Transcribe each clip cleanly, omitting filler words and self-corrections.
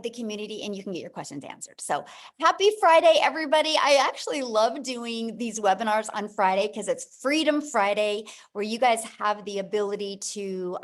the community and you can get your questions answered. So happy Friday, everybody. I actually love doing these webinars on Friday because it's Freedom Friday, where you guys have the ability to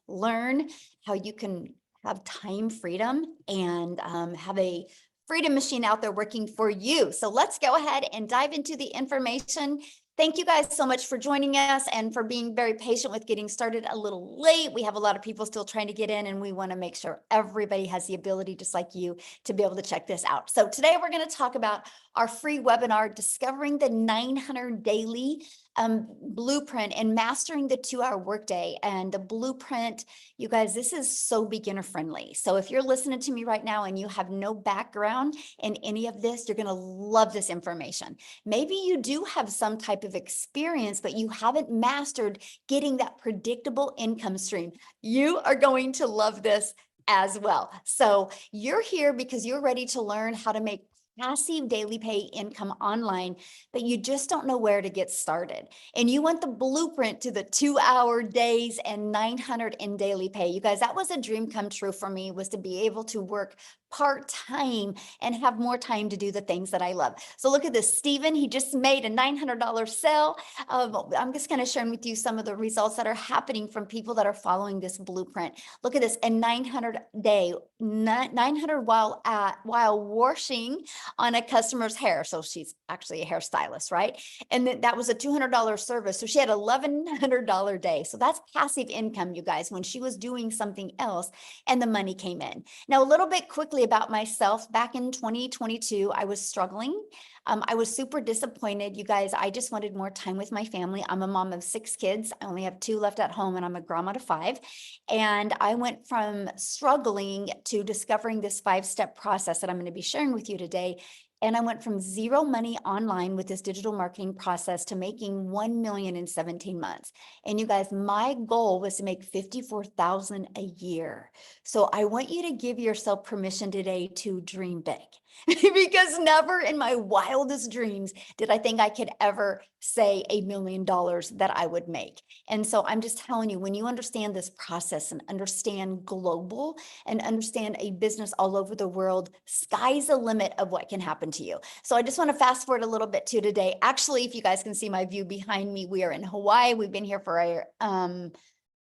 learn how you can have time freedom and have a freedom machine out there working for you. So let's go ahead and dive into the information. Thank you guys so much for joining us and for being very patient with getting started a little late. We have a lot of people still trying to get in, and we want to make sure everybody has the ability, just like you, to be able to check this out. So today we're going to talk about our free webinar, Discovering the 900 Daily Blueprint and Mastering the 2-Hour Workday. And the blueprint, you guys, this is so beginner friendly. So if you're listening to me right now and you have no background in any of this, you're going to love this information. Maybe you do have some type of experience, but you haven't mastered getting that predictable income stream. You are going to love this as well. So you're here because you're ready to learn how to make passive daily pay income online, but you just don't know where to get started. And you want the blueprint to the 2-hour days and 900 in daily pay. You guys, that was a dream come true for me, was to be able to work part-time and have more time to do the things that I love. So look at this, Stephen, he just made a $900 sale. I'm just going to share with you some of the results that are happening from people that are following this blueprint. Look at this, a 900 day, 900 while washing on a customer's hair. So she's actually a hairstylist, right? And then that was a $200 service. So she had $1,100 day. So that's passive income, you guys, when she was doing something else and the money came in. Now, a little bit quickly about myself, back in 2022, I was struggling. I was super disappointed. You guys, I just wanted more time with my family. I'm a mom of 6 kids. I only have 2 left at home, and I'm a grandma to 5. And I went from struggling to discovering this 5-step process that I'm going to be sharing with you today. And I went from zero money online with this digital marketing process to making 1 million in 17 months. And you guys, my goal was to make 54,000 a year. So I want you to give yourself permission today to dream big. Because never in my wildest dreams did I think I could ever say $1 million that I would make. And so I'm just telling you, when you understand this process and understand global and understand a business all over the world, sky's the limit of what can happen to you. So I just want to fast forward a little bit to today. Actually, if you guys can see my view behind me, we are in Hawaii. We've been here for I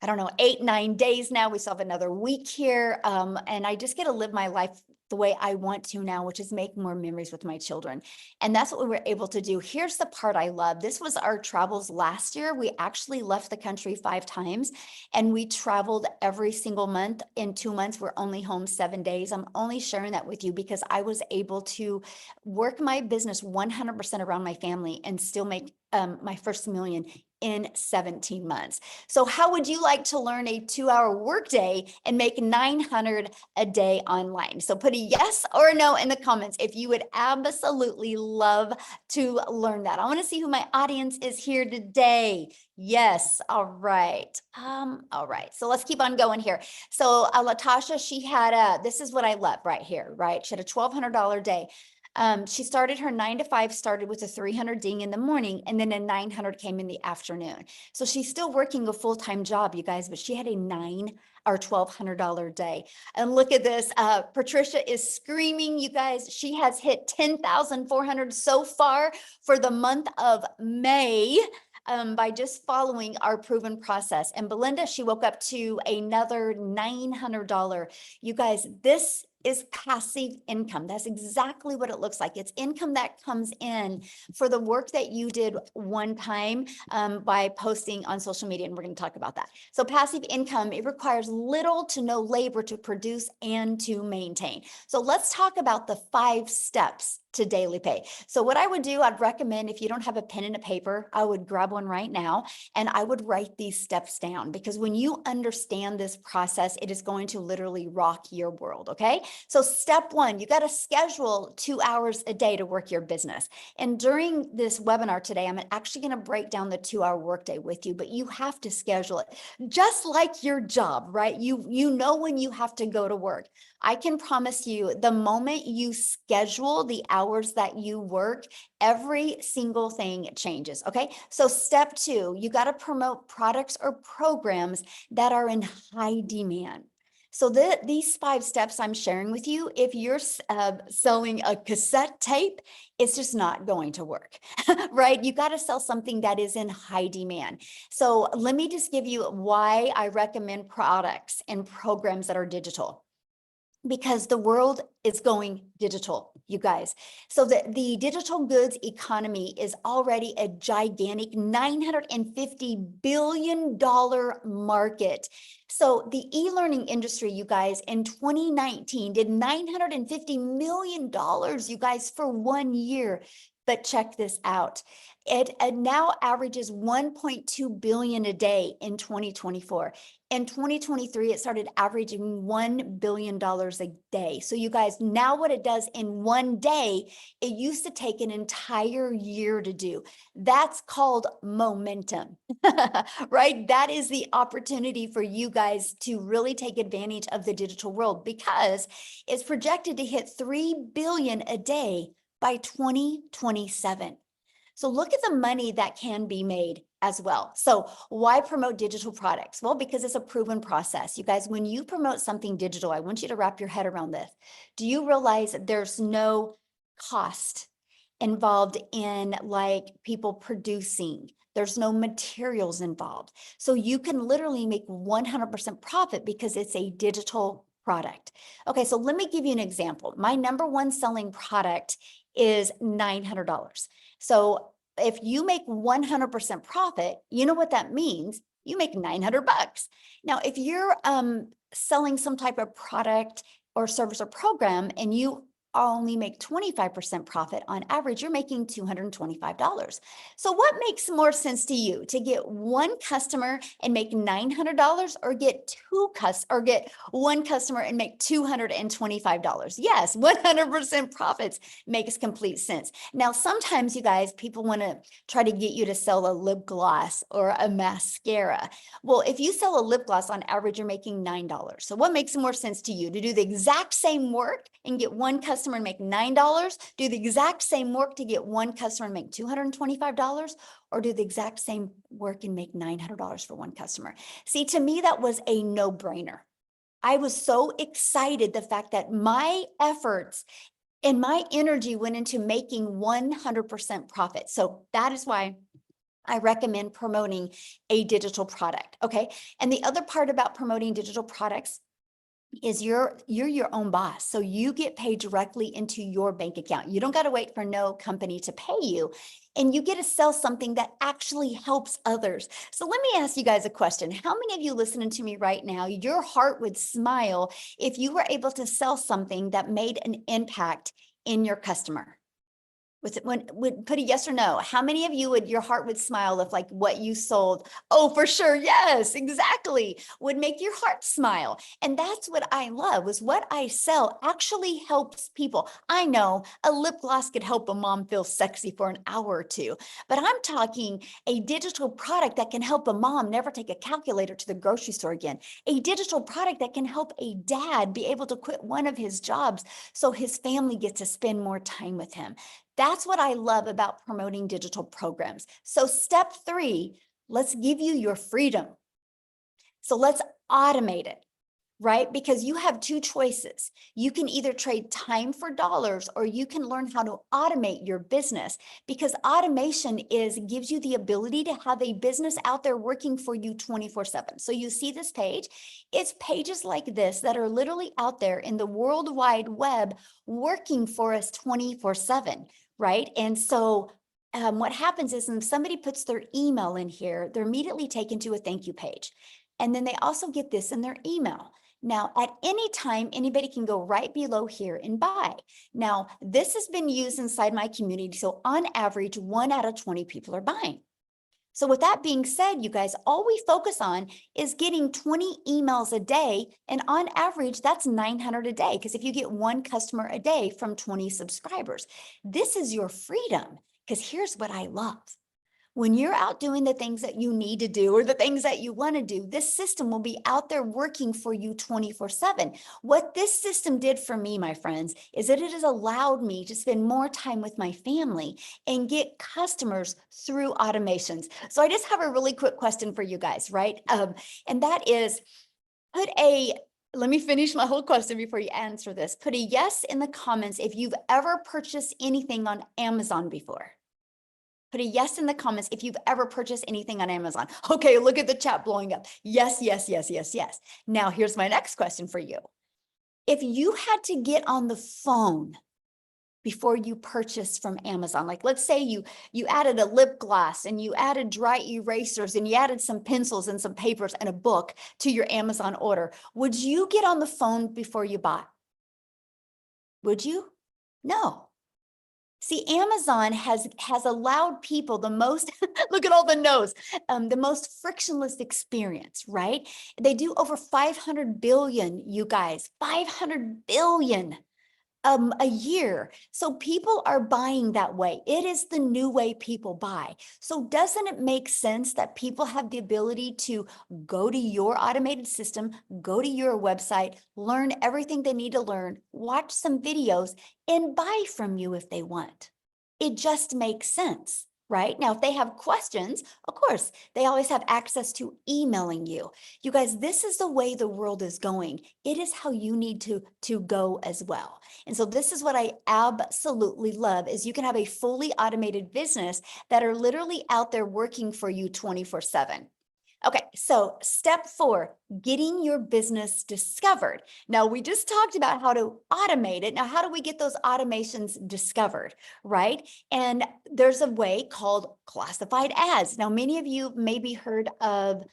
don't know, 8, 9 days now. We still have another week here. And I just get to live my life the way I want to now, which is make more memories with my children. And that's what we were able to do. Here's the part I love. This was our travels last year. We actually left the country 5 times, and we traveled every single month. In 2 months, we're only home 7 days. I'm only sharing that with you because I was able to work my business 100% around my family and still make my first million in 17 months. So how would you like to learn a 2-hour workday and make 900 a day online? So put a yes or a no in the comments if you would absolutely love to learn that. I want to see who my audience is here today. Yes. All right. All right. So let's keep on going here. So Latasha, she had this is what I love right here, right? She had a $1,200 day. She started her 9 to 5, started with a 300 ding in the morning, and then a 900 came in the afternoon. So she's still working a full-time job, you guys, but she had a $1,200 day. And look at this. Patricia is screaming, you guys. She has hit 10,400 so far for the month of May. By just following our proven process. And Belinda, she woke up to another $900. You guys, this is passive income. That's exactly what it looks like. It's income that comes in for the work that you did one time by posting on social media. And we're going to talk about that. So passive income, it requires little to no labor to produce and to maintain. So let's talk about the 5 steps to daily pay. So what I would do, I'd recommend, if you don't have a pen and a paper, I would grab one right now and I would write these steps down, because when you understand this process, it is going to literally rock your world. Okay. So step 1, you got to schedule 2 hours a day to work your business. And during this webinar today, I'm actually going to break down the 2-hour workday with you, but you have to schedule it just like your job, right? You know when you have to go to work. I can promise you, the moment you schedule the hours that you work, every single thing changes. Okay. So step 2, you got to promote products or programs that are in high demand. So these 5 steps I'm sharing with you, if you're selling a cassette tape, it's just not going to work, right? You got to sell something that is in high demand. So let me just give you why I recommend products and programs that are digital. Because the world is going digital, you guys. So the digital goods economy is already a gigantic $950 billion market. So the e-learning industry, you guys, in 2019 did $950 million, you guys, for 1 year. But check this out. It now averages 1.2 billion a day in 2024. In 2023, it started averaging $1 billion a day. So you guys, now what it does in 1 day, it used to take an entire year to do. That's called momentum, right? That is the opportunity for you guys to really take advantage of the digital world, because it's projected to hit 3 billion a day by 2027. So look at the money that can be made as well. So why promote digital products? Well, because it's a proven process. You guys, when you promote something digital, I want you to wrap your head around this. Do you realize that there's no cost involved in like people producing? There's no materials involved. So you can literally make 100% profit because it's a digital product. Okay, so let me give you an example. My number 1 selling product is $900. So if you make 100% profit, you know what that means? You make 900 bucks. Now, if you're selling some type of product or service or program and you only make 25% profit on average, you're making $225. So what makes more sense to you, to get 1 customer and make $900, or get 1 customer and make $225? Yes, 100% profits makes complete sense. Now, sometimes you guys, people want to try to get you to sell a lip gloss or a mascara. Well, if you sell a lip gloss, on average, you're making $9. So what makes more sense to you, to do the exact same work and get 1 customer and make $9, do the exact same work to get 1 customer and make $225, or do the exact same work and make $900 for 1 customer? See, to me, that was a no-brainer. I was so excited, the fact that my efforts and my energy went into making 100% profit. So that is why I recommend promoting a digital product. Okay. And the other part about promoting digital products is you're your own boss. So you get paid directly into your bank account. You don't got to wait for no company to pay you, and you get to sell something that actually helps others. So let me ask you guys a question. How many of you listening to me right now, your heart would smile if you were able to sell something that made an impact in your customer? Would put a yes or no? How many of you your heart would smile if like what you sold? Oh, for sure. Yes, exactly. Would make your heart smile. And that's what I love, was what I sell actually helps people. I know a lip gloss could help a mom feel sexy for an hour or 2, but I'm talking a digital product that can help a mom never take a calculator to the grocery store again. A digital product that can help a dad be able to quit one of his jobs so his family gets to spend more time with him. That's what I love about promoting digital programs. So step 3, let's give you your freedom. So let's automate it, right? Because you have 2 choices. You can either trade time for dollars, or you can learn how to automate your business, because automation gives you the ability to have a business out there working for you 24/7. So you see this page, it's pages like this that are literally out there in the World Wide Web working for us 24/7, right? And so what happens is when somebody puts their email in here, they're immediately taken to a thank you page. And then they also get this in their email. Now, at any time, anybody can go right below here and buy. Now, this has been used inside my community. So on average, 1 out of 20 people are buying. So with that being said, you guys, all we focus on is getting 20 emails a day. And on average, that's 900 a day. Because if you get 1 customer a day from 20 subscribers, this is your freedom. Because here's what I love. When you're out doing the things that you need to do, or the things that you want to do, this system will be out there working for you 24/7. What this system did for me, my friends, is that it has allowed me to spend more time with my family and get customers through automations. So I just have a really quick question for you guys, right? And that is, put a let me finish my whole question before you answer this. Put a yes in the comments if you've ever purchased anything on Amazon before. Put a yes in the comments if you've ever purchased anything on Amazon. Okay, look at the chat blowing up. Yes, yes, yes, yes, yes. Now, here's my next question for you. If you had to get on the phone before you purchase from Amazon, like let's say you added a lip gloss and you added dry erasers and you added some pencils and some papers and a book to your Amazon order, would you get on the phone before you bought? Would you? No. See, Amazon has allowed people the most, look at all the no's, the most frictionless experience, right? They do over 500 billion, you guys, 500 billion a year. So people are buying that way. It is the new way people buy. So doesn't it make sense that people have the ability to go to your automated system, go to your website, learn everything they need to learn, watch some videos, and buy from you if they want? It just makes sense. Right? Now, if they have questions, of course, they always have access to emailing you. You guys, this is the way the world is going. It is how you need to go as well. And so this is what I absolutely love is you can have a fully automated business that are literally out there working for you 24/7. Okay, so step 4, getting your business discovered. Now, we just talked about how to automate it. Now, how do we get those automations discovered, right? And there's a way called classified ads. Now, many of you maybe heard of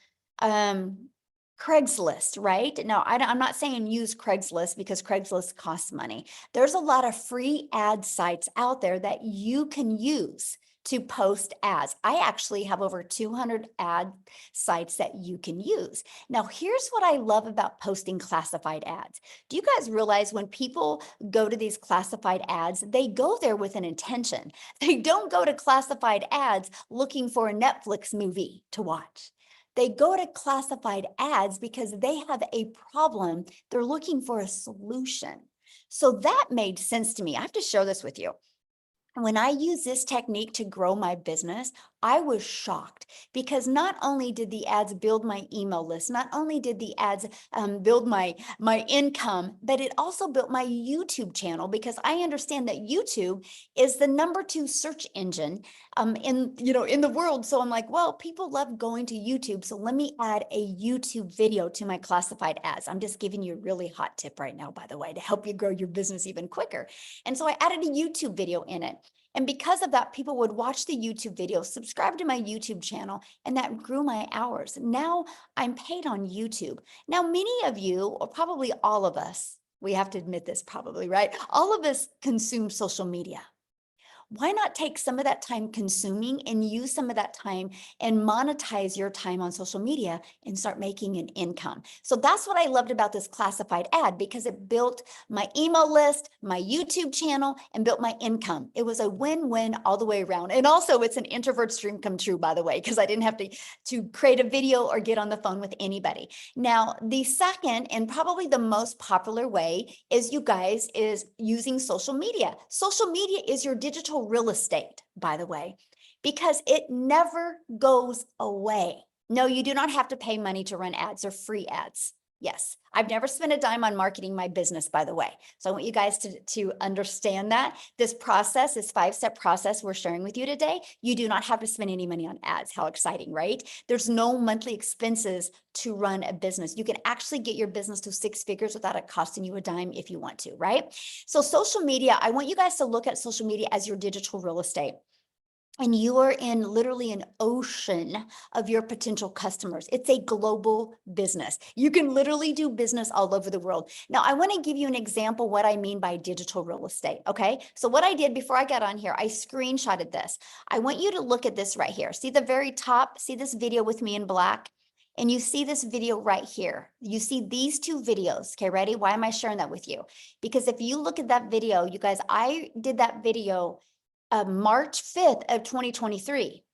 Craigslist, right? Now, I'm not saying use Craigslist because Craigslist costs money. There's a lot of free ad sites out there that you can use to post ads. I actually have over 200 ad sites that you can use. Now, here's what I love about posting classified ads. Do you guys realize when people go to these classified ads, they go there with an intention. They don't go to classified ads looking for a Netflix movie to watch. They go to classified ads because they have a problem. They're looking for a solution. So that made sense to me. I have to share this with you. When I use this technique to grow my business, I was shocked because not only did the ads build my email list, not only did the ads build my income, but it also built my YouTube channel because I understand that YouTube is the #2 search engine in the world. So I'm like, well, people love going to YouTube, so let me add a YouTube video to my classified ads. I'm just giving you a really hot tip right now, by the way, to help you grow your business even quicker. And so I added a YouTube video in it. And because of that, people would watch the YouTube video, subscribe to my YouTube channel, and that grew my hours. Now I'm paid on YouTube. Now, many of you, or probably all of us, we have to admit this probably, right? All of us consume social media. Why not take some of that time consuming and use some of that time and monetize your time on social media and start making an income? So that's what I loved about this classified ad because it built my email list, my YouTube channel, and built my income. It was a win-win all the way around. And also it's an introvert's dream come true, by the way, because I didn't have to create a video or get on the phone with anybody. Now, the second and probably the most popular way is, you guys, is using social media. Social media is your digital real estate, by the way, because it never goes away. No, you do not have to pay money to run ads or free ads. Yes, I've never spent a dime on marketing my business, by the way. So I want you guys to understand that this process, this 5-step process we're sharing with you today, you do not have to spend any money on ads. How exciting, right? There's no monthly expenses to run a business. You can actually get your business to 6 figures without it costing you a dime if you want to, right? So social media, I want you guys to look at social media as your digital real estate. And you are in literally an ocean of your potential customers. It's a global business. You can literally do business all over the world. Now, I want to give you an example what I mean by digital real estate, okay? So what I did before I got on here, I screenshotted this. I want you to look at this right here. See the very top? See this video with me in black? And you see this video right here. You see these 2 videos. Okay, ready? Why am I sharing that with you? Because if you look at that video, you guys, I did that video March 5th of 2023.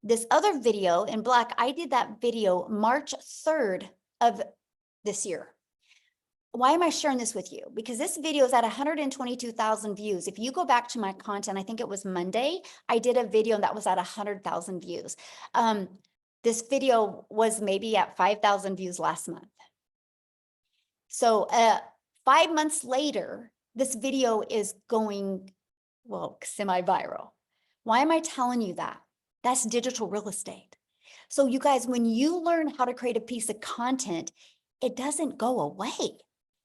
This other video in black, I did that video March 3rd of this year. Why am I sharing this with you? Because this video is at 122,000 views. If you go back to my content, I think it was Monday, I did a video that was at 100,000 views. This video was maybe at 5,000 views last month. So 5 months later, this video is going, well, semi-viral. Why am I telling you that? That's digital real estate. So you guys, when you learn how to create a piece of content, it doesn't go away.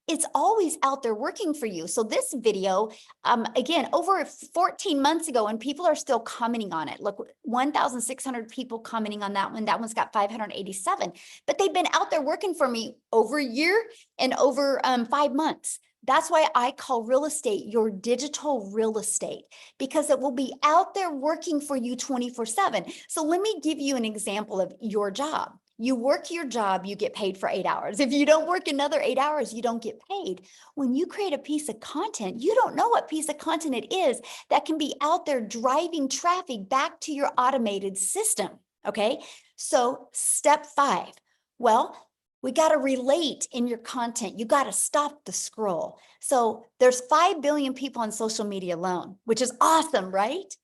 It's always out there working for you. So this video, again, over 14 months ago, and people are still commenting on it. Look, 1,600 people commenting on that one. That one's got 587, but they've been out there working for me over a year and over 5 months. That's why I call real estate your digital real estate, because it will be out there working for you 24/7. So let me give you an example of your job. You work your job, you get paid for 8 hours. If you don't work another 8 hours, you don't get paid. When you create a piece of content, you don't know what piece of content it is that can be out there driving traffic back to your automated system. Okay. So step 5. Well, we got to relate in your content. You got to stop the scroll. So there's 5 billion people on social media alone, which is awesome, right?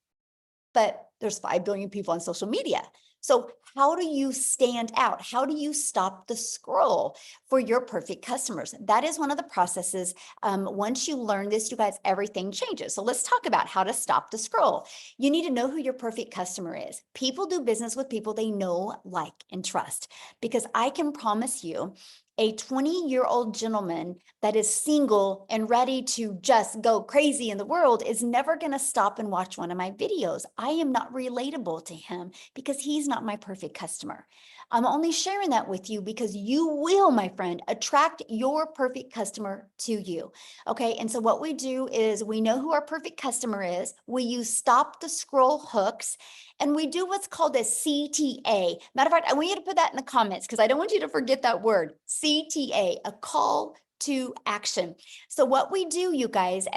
But there's 5 billion people on social media. So how do you stand out? How do you stop the scroll for your perfect customers? That is one of the processes. Once you learn this, you guys, everything changes. So let's talk about how to stop the scroll. You need to know who your perfect customer is. People do business with people they know, like, and trust, because I can promise you, a 20-year-old gentleman that is single and ready to just go crazy in the world is never going to stop and watch one of my videos. I am not relatable to him because he's not my perfect customer. I'm only sharing that with you because you will, my friend, attract your perfect customer to you. Okay. And so what we do is we know who our perfect customer is. We use stop the scroll hooks, and we do what's called a CTA. Matter of fact, I want you to put that in the comments because I don't want you to forget that word, CTA, a call to action. So what we do, you guys,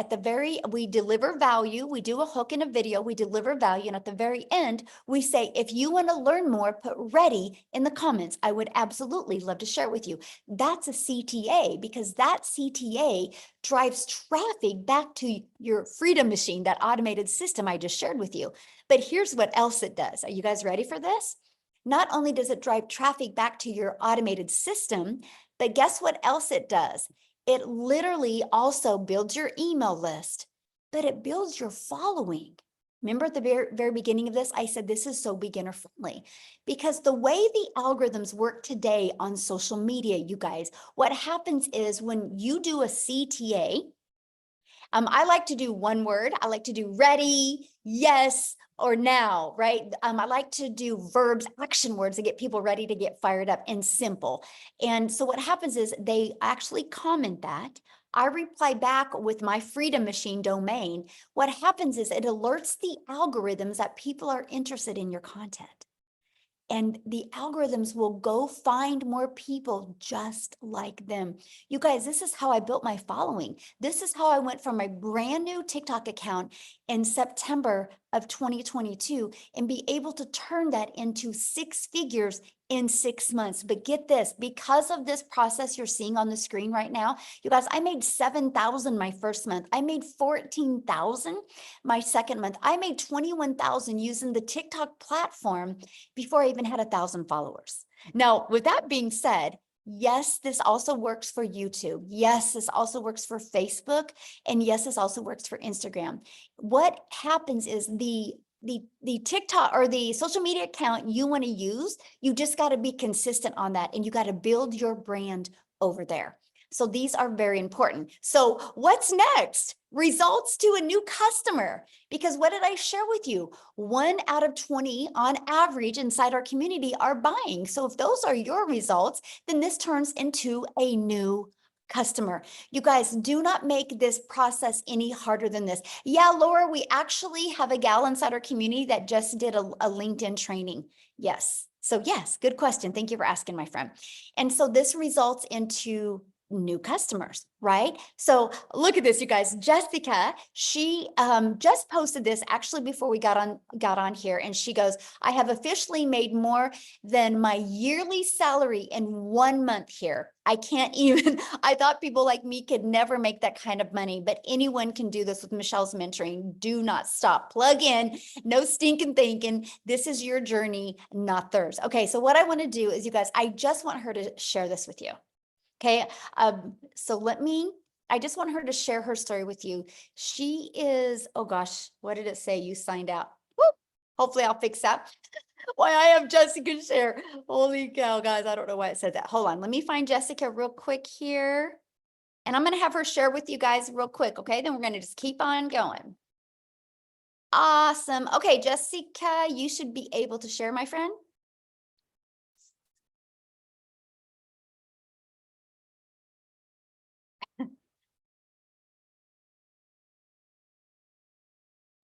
we deliver value. We do a hook in a video, we deliver value. And at the very end, we say, if you want to learn more, put ready in the comments. I would absolutely love to share it with you. That's a CTA, because that CTA drives traffic back to your Freedom Machine, that automated system I just shared with you. But here's what else it does. Are you guys ready for this? Not only does it drive traffic back to your automated system, but guess what else it does? It literally also builds your email list, but it builds your following. Remember at the very beginning of this, I said this is so beginner friendly, because the way the algorithms work today on social media, you guys, what happens is when you do a CTA, I like to do one word. I like to do ready, yes, or now, right? I like to do verbs, action words to get people ready to get fired up, and simple. And so what happens is they actually comment that. I reply back with my Freedom Machine domain. What happens is it alerts the algorithms that people are interested in your content. And the algorithms will go find more people just like them. You guys, this is how I built my following. This is how I went from my brand new TikTok account in September of 2022 and be able to turn that into 6 figures in 6 months. But get this, because of this process you're seeing on the screen right now, you guys, I made 7,000 my first month. I made 14,000 my second month. I made 21,000 using the TikTok platform before I even had 1,000 followers. Now, with that being said, yes, this also works for YouTube. Yes, this also works for Facebook. And yes, this also works for Instagram. What happens is the TikTok or the social media account you want to use, you just got to be consistent on that, and you got to build your brand over there. So these are very important. So what's next? Results to a new customer. Because what did I share with you? 1 out of 20 on average inside our community are buying. So if those are your results, then this turns into a new customer. You guys, do not make this process any harder than this. Yeah, Laura, we actually have a gal inside our community that just did a LinkedIn training. Yes. So yes, good question. Thank you for asking, my friend. And so this results into new customers, right? So look at this, you guys. Jessica, she just posted this actually before we got on here, and she goes, I have officially made more than my yearly salary in 1 month here. I can't even, I thought people like me could never make that kind of money, but anyone can do this with Michelle's mentoring. Do not stop. Plug in, no stinking thinking. This is your journey, not theirs. Okay, so what I want to do is, you guys, I just want her to share this with you. Okay. So I just want her to share her story with you. She is, oh gosh, what did it say? You signed out. Whoop. Hopefully I'll fix that. Why I have Jessica share. Holy cow, guys. I don't know why it said that. Hold on. Let me find Jessica real quick here. And I'm going to have her share with you guys real quick. Okay. Then we're going to just keep on going. Awesome. Okay, Jessica, you should be able to share, my friend.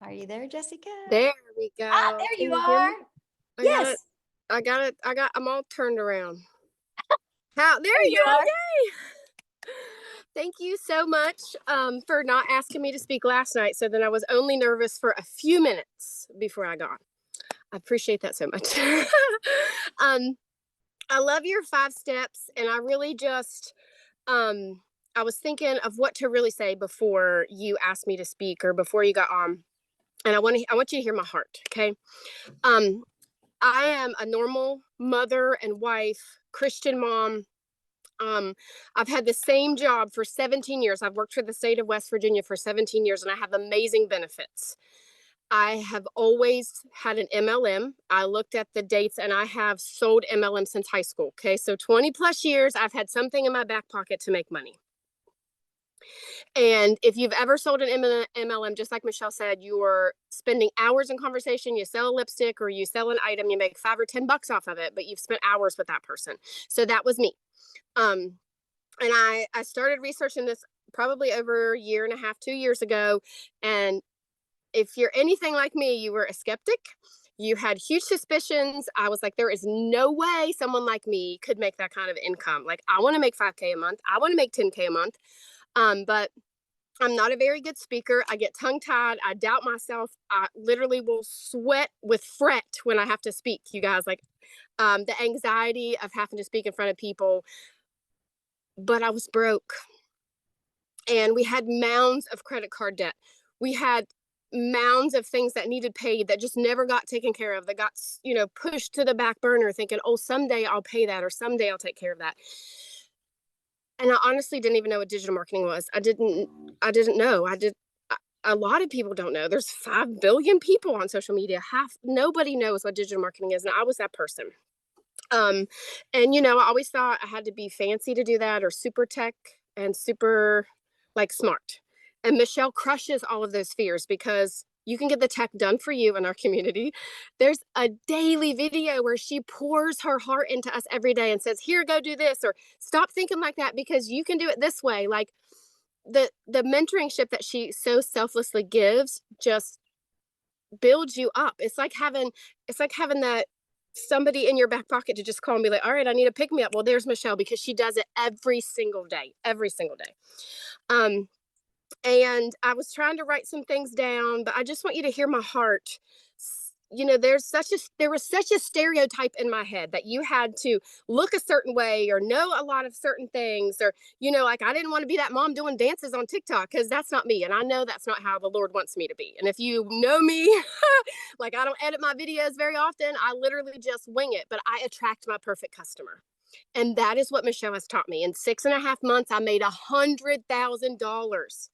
Are you there, Jessica? There we go. Ah, there Can you you hear are. me? Yes. I'm all turned around. There There you you go. are. Yay. Thank you so much for not asking me to speak last night. So then I was only nervous for a few minutes before I got. I appreciate that so much. I love your 5 steps, and I really just I was thinking of what to really say before you asked me to speak or before you got on. And I want you to hear my heart, okay? Um, I am a normal mother and wife, Christian mom. I've had the same job for 17 years. I've worked for the state of West Virginia for 17 years, and I have amazing benefits. I have always had an MLM. I looked at the dates, and I have sold MLM since high school. Okay, so 20 plus years, I've had something in my back pocket to make money. And if you've ever sold an MLM, just like Michelle said, you are spending hours in conversation. You sell a lipstick or you sell an item, you make $5 or $10 off of it, but you've spent hours with that person. So that was me. And I started researching this probably over a year and a half, 2 years ago. And if you're anything like me, you were a skeptic. You had huge suspicions. I was like, there is no way someone like me could make that kind of income. Like, I want to make 5K a month. I want to make 10K a month. But I'm not a very good speaker. I get tongue tied. I doubt myself. I literally will sweat with fret when I have to speak, you guys. Like the anxiety of having to speak in front of people. But I was broke. And we had mounds of credit card debt. We had mounds of things that needed paid that just never got taken care of, that got, pushed to the back burner, thinking, oh, someday I'll pay that, or someday I'll take care of that. And I honestly didn't even know what digital marketing was. I didn't know. A lot of people don't know. There's 5 billion people on social media. Nobody knows what digital marketing is. And I was that person. And I always thought I had to be fancy to do that, or super tech and super like smart. And Michelle crushes all of those fears because you can get the tech done for you in our community. There's a daily video where she pours her heart into us every day and says, here, go do this, or stop thinking like that because you can do it this way. Like the mentoringship that she so selflessly gives just builds you up. It's like having that somebody in your back pocket to just call and be like, all right, I need to pick me up. Well, there's Michelle, because she does it every single day. And I was trying to write some things down, but I just want you to hear my heart. There was such a stereotype in my head that you had to look a certain way or know a lot of certain things, or like I didn't want to be that mom doing dances on TikTok, because that's not me, and I know that's not how the Lord wants me to be. And if you know me, like, I don't edit my videos very often. I literally just wing it, but I attract my perfect customer. And that is what Michelle has taught me. In 6.5 months, I made $100,000.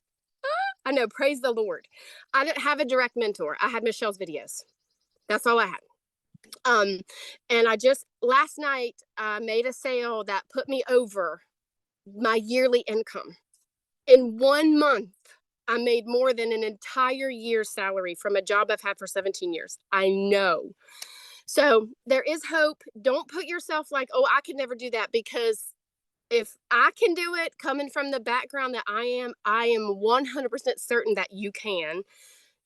I know, praise the Lord. I didn't have a direct mentor. I had Michelle's videos. That's all I had. And I just last night made a sale that put me over my yearly income. In 1 month, I made more than an entire year's salary from a job I've had for 17 years. I know. So there is hope. Don't put yourself like, oh, I could never do that, because if I can do it coming from the background that I am 100% certain that you can.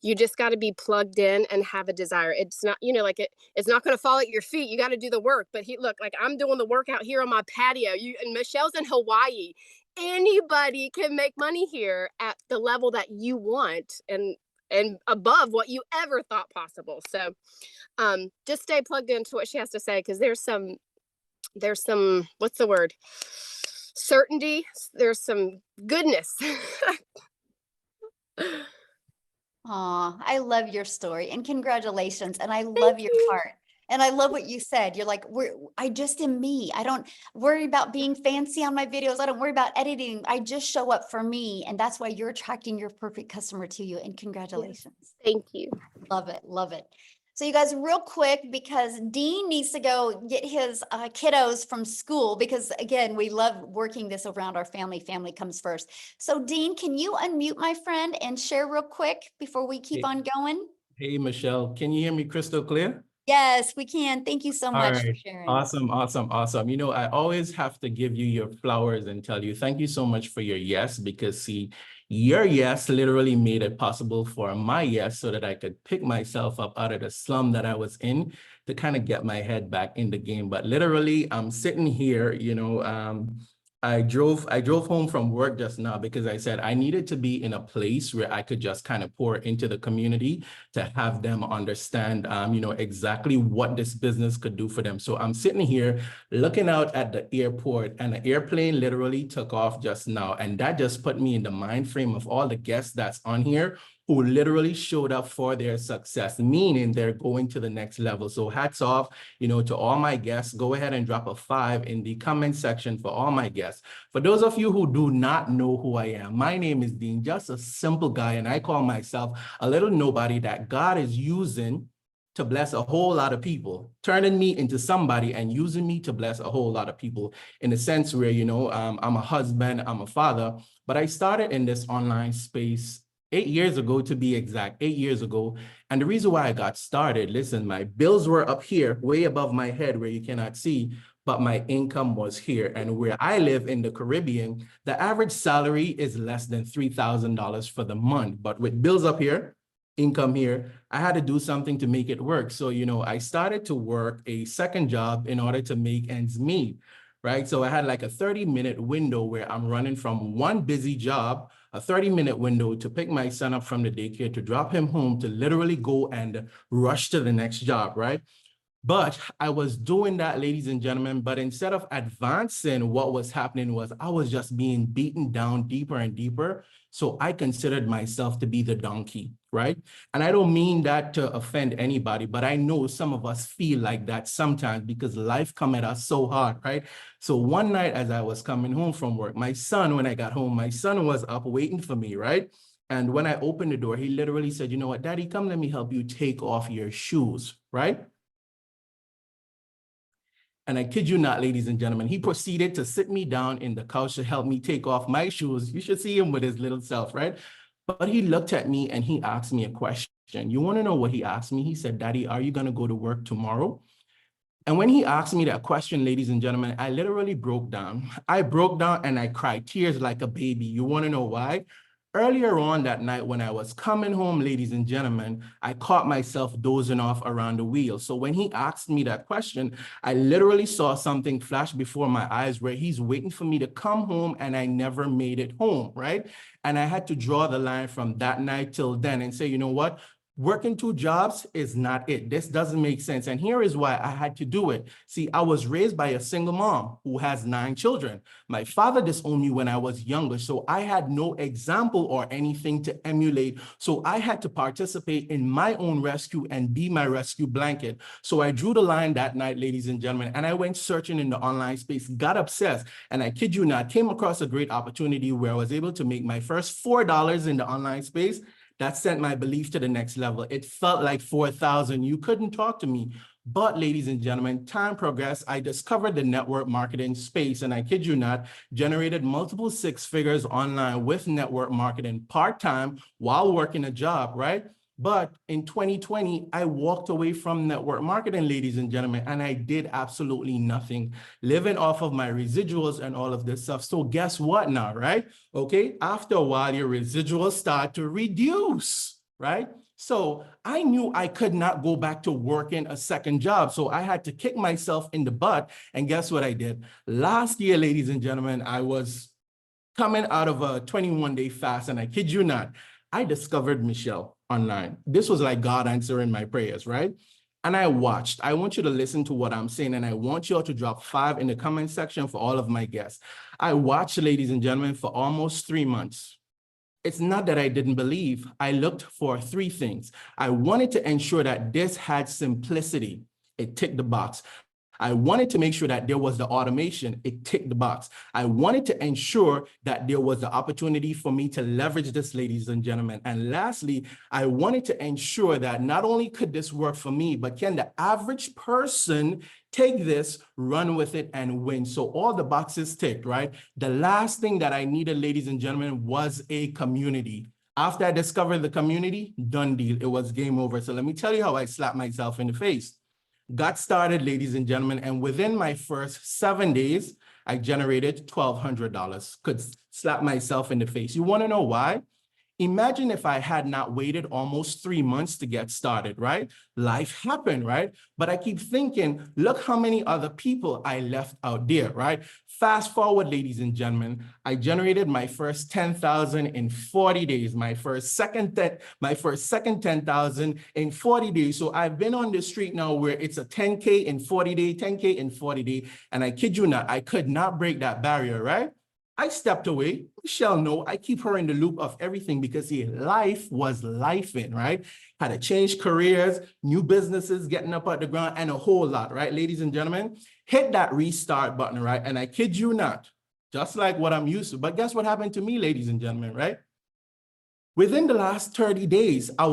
You just got to be plugged in and have a desire. It's not, it's not going to fall at your feet. You got to do the work. But look, like, I'm doing the work out here on my patio. And Michelle's in Hawaii. Anybody can make money here at the level that you want, and above what you ever thought possible. So just stay plugged into what she has to say, because there's some, what's the word? Certainty. There's some goodness. Aw, I love your story, and congratulations. And I Thank love your you. heart. And I love what you said. You're like, I just am me. I don't worry about being fancy on my videos. I don't worry about editing. I just show up for me. And that's why you're attracting your perfect customer to you. And congratulations. Thank you. Love it. Love it. So you guys, real quick, because Dean needs to go get his kiddos from school, because again, we love working this around our family. Family comes first. So Dean, can you unmute my friend and share real quick before we keep on going? Hey, Michelle, can you hear me crystal clear? Yes, we can. Thank you so All much for right. sharing. Awesome, awesome, awesome. You know, I always have to give you your flowers and tell you thank you so much for your yes, because see, your yes literally made it possible for my yes so that I could pick myself up out of the slum that I was in to kind of get my head back in the game. But literally, I'm sitting here, I drove home from work just now because I said I needed to be in a place where I could just kind of pour into the community to have them understand, exactly what this business could do for them. So I'm sitting here looking out at the airport, and the airplane literally took off just now. And that just put me in the mind frame of all the guests that's on here who literally showed up for their success, meaning they're going to the next level. So hats off, to all my guests. Go ahead and drop a 5 in the comment section for all my guests. For those of you who do not know who I am, my name is Dean, just a simple guy, and I call myself a little nobody that God is using to bless a whole lot of people, turning me into somebody and using me to bless a whole lot of people, in a sense where, I'm a husband, I'm a father, but I started in this online space 8 years ago, to be exact, 8 years ago. And the reason why I got started, listen, my bills were up here, way above my head where you cannot see, but my income was here. And where I live in the Caribbean, the average salary is less than $3,000 for the month. But with bills up here, income here, I had to do something to make it work. So, I started to work a second job in order to make ends meet, right? So I had like a 30-minute window where I'm running from one busy job, a 30-minute window to pick my son up from the daycare, to drop him home, to literally go and rush to the next job, right? But I was doing that, ladies and gentlemen, but instead of advancing, what was happening was I was just being beaten down deeper and deeper. So I considered myself to be the donkey, right? And I don't mean that to offend anybody, but I know some of us feel like that sometimes because life come at us so hard, right? So one night as I was coming home from work, when I got home, my son was up waiting for me, right? And when I opened the door, he literally said, "You know what, Daddy, come let me help you take off your shoes," right? And I kid you not, ladies and gentlemen, he proceeded to sit me down in the couch to help me take off my shoes. You should see him with his little self, right? But he looked at me and he asked me a question. You want to know what he asked me? He said, "Daddy, are you going to go to work tomorrow?" And when he asked me that question, ladies and gentlemen, I literally broke down. I broke down and I cried tears like a baby. You want to know why? Earlier on that night when I was coming home, ladies and gentlemen, I caught myself dozing off around the wheel. So when he asked me that question, I literally saw something flash before my eyes where he's waiting for me to come home and I never made it home, right? And I had to draw the line from that night till then and say, you know what? Working 2 jobs is not it. This doesn't make sense. And here is why I had to do it. See, I was raised by a single mom who has 9 children. My father disowned me when I was younger, so I had no example or anything to emulate. So I had to participate in my own rescue and be my rescue blanket. So I drew the line that night, ladies and gentlemen, and I went searching in the online space, got obsessed, and I kid you not, came across a great opportunity where I was able to make my first $4 in the online space. That sent my belief to the next level. It felt like 4,000. You couldn't talk to me. But ladies and gentlemen, time progressed. I discovered the network marketing space, and I kid you not, generated multiple 6 figures online with network marketing part-time while working a job, right? But in 2020, I walked away from network marketing, ladies and gentlemen, and I did absolutely nothing, living off of my residuals and all of this stuff. So guess what now, right? Okay, after a while, your residuals start to reduce, right? So I knew I could not go back to working a second job. So I had to kick myself in the butt. And guess what I did? Last year, ladies and gentlemen, I was coming out of a 21-day fast, and I kid you not, I discovered Michelle online. This was like God answering my prayers, right? And I watched. I want you to listen to what I'm saying, and I want you all to drop 5 in the comment section for all of my guests. I watched, ladies and gentlemen, for almost 3 months. It's not that I didn't believe. I looked for 3 things. I wanted to ensure that this had simplicity. It ticked the box. I wanted to make sure that there was the automation. It ticked the box. I wanted to ensure that there was the opportunity for me to leverage this, ladies and gentlemen. And lastly, I wanted to ensure that not only could this work for me, but can the average person take this, run with it, and win? So all the boxes ticked, right? The last thing that I needed, ladies and gentlemen, was a community. After I discovered the community, done deal. It was game over. So let me tell you how I slapped myself in the face. Got started, ladies and gentlemen, and within my first 7 days, I generated $1,200. Could slap myself in the face. You want to know why? Imagine if I had not waited almost 3 months to get started, right? Life happened, right? But I keep thinking, look how many other people I left out there, right? Fast forward, ladies and gentlemen, I generated my first 10,000 in 40 days, my first second 10,000 in 40 days. So I've been on the street now where it's a 10K in 40 day, 10K in 40 day. And I kid you not, I could not break that barrier, right? I stepped away. Michelle, no, I keep her in the loop of everything because life was life-in, right? Had to change careers, new businesses, getting up at the ground, and a whole lot, right? Ladies and gentlemen, hit that restart button, right? And I kid you not, just like what I'm used to. But guess what happened to me, ladies and gentlemen, right? Within the last 30 days, I